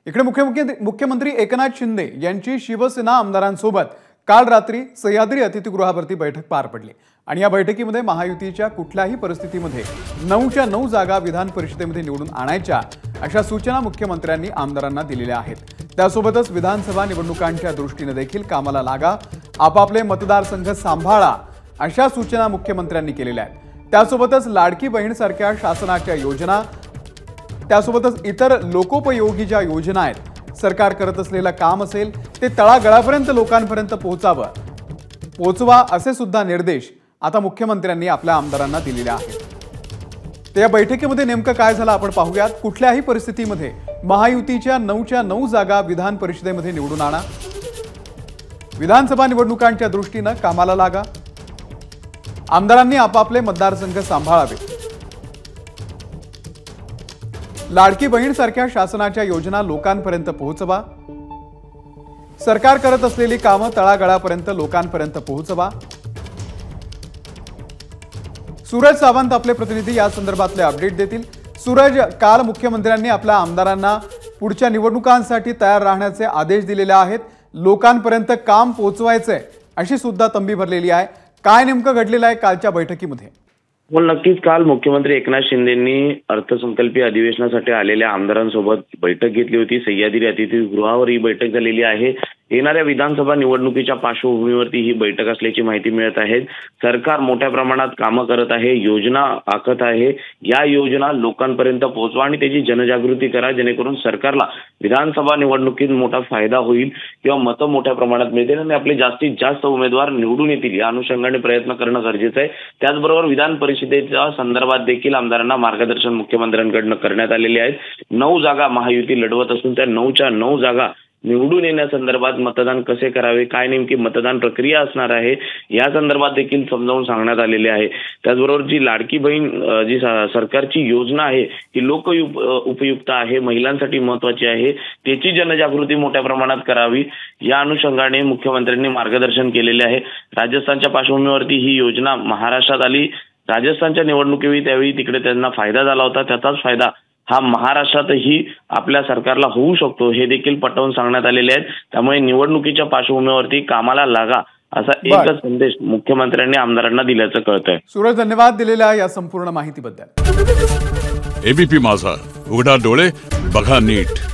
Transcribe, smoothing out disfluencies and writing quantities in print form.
इकडे मुख्यमंत्री एकनाथ शिंदे यांची शिवसेना आमदारांसोबत काल रात्री सह्याद्री अतिथीगृहावरती बैठक पार पडली आणि या बैठकीमध्ये महायुतीच्या कुठल्याही परिस्थितीमध्ये 9च्या 9 जागा विधान परिषदेमध्ये निवडून आणायच्या अशा सूचना मुख्यमंत्र्यांनी आमदारांना दिलेल्या आहेत। त्यासोबतच विधानसभा निवडणुकांच्या दृष्टीने देखील कामाला लागा, आपापले मतदारसंघ सांभाळा अशा सूचना मुख्यमंत्र्यांनी केलेल्या आहेत। त्यासोबतच लाडकी बहीण सारख्या शासनाच्या योजना, त्यासोबतच इतर लोकोपयोगी ज्या योजना आहेत, सरकार करत असलेलं काम असेल ते तळागाळापर्यंत लोकांपर्यंत पोहोचवा असे सुद्धा निर्देश आता मुख्यमंत्र्यांनी आपल्या आमदारांना दिलेले आहेत। त्या बैठकीमध्ये नेमकं काय झालं आपण पाहूयात। कुठल्याही परिस्थितीमध्ये महायुतीच्या 9च्या 9 जागा विधान परिषदेमध्ये निवडून आणा, विधानसभा निवडणुकांच्या दृष्टीने कामाला लागा, आमदारांनी आपापले मतदारसंघ सांभाळावे, लाडकी बहीण सारख्या शासनाच्या योजना लोकांपर्यंत पोहोचवा, सरकार करत असलेली कामं तळागाळापर्यंत लोकांपर्यंत पोहोचवा। सूरज सावंत आपले प्रतिनिधी या संदर्भातले अपडेट देतील। सूरज, काल मुख्यमंत्र्यांनी आपल्या आमदारांना पुढच्या निवडणुकांसाठी तयार राहण्याचे आदेश दिलेले आहेत, लोकांपर्यंत काम पोहोचवायचे अशी सुद्धा तंबी भरलेली आहे। काय नेमकं घडलेलं आहे कालच्या बैठकीमध्ये? नक्कीच काल मुख्यमंत्री एकनाथ शिंदेंनी अर्थसंकल्पीय अधिवेशनासाठी आलेल्या आमदारांसोबत बैठक घेतली होती। सह्याद्री अतिथीगृहावर ही बैठक झालेली आहे। येणाऱ्या विधानसभा निवडणुकीच्या पार्श्वभूमीवरती ही बैठक असल्याची माहिती मिळत आहे। सरकार मोठ्या प्रमाणात कामं करत आहे, योजना आखत आहे, या योजना लोकांपर्यंत पोहोचवा आणि त्याची जनजागृती करा, जेणेकरून सरकारला विधानसभा निवडणुकीत मोठा फायदा होईल किंवा मतं मोठ्या प्रमाणात मिळतील आणि आपले जास्तीत जास्त उमेदवार निवडून येतील, या अनुषंगाने प्रयत्न करणं गरजेचं आहे। त्याचबरोबर विधान परिषदेच्या संदर्भात देखील आमदारांना मार्गदर्शन मुख्यमंत्र्यांकडून करण्यात आलेले आहे। 9 जागा महायुती लढवत असून त्या 9च्या 9 जागा निवडून येण्यासंदर्भात मतदान कसे करावे, काय नेमकी मतदान प्रक्रिया असणार आहे, या संदर्भात देखील समजावून सांगण्यात आलेले आहे। त्याचबरोबर जी लाडकी बहीण जी सरकारची योजना आहे ती लोक उपयुक्त आहे, महिलांसाठी महत्त्वाची आहे, त्याची जनजागृती मोठ्या प्रमाणात करावी, या अनुषंगाने मुख्यमंत्र्यांनी मार्गदर्शन केलेले आहे। राजस्थानच्या पार्श्वभूमीवरती ही योजना महाराष्ट्रात आली। राजस्थानच्या निवडणुकीवेळी त्यावेळी तिकडे त्यांना फायदा झाला होता, त्याचाच फायदा हा महाराष्ट्रातही आपल्या सरकारला होऊ शकतो, हे देखील पटवून सांगण्यात आलेले आहेत। त्यामुळे निवडणुकीच्या पार्श्वभूमीवरती कामाला लागा असा एकच संदेश मुख्यमंत्र्यांनी आमदारांना दिल्याचं कळतंय। सूरज, धन्यवाद दिलेल्या या संपूर्ण माहितीबद्दल। एबीपी माझा, उघडा डोळे बघा नीट।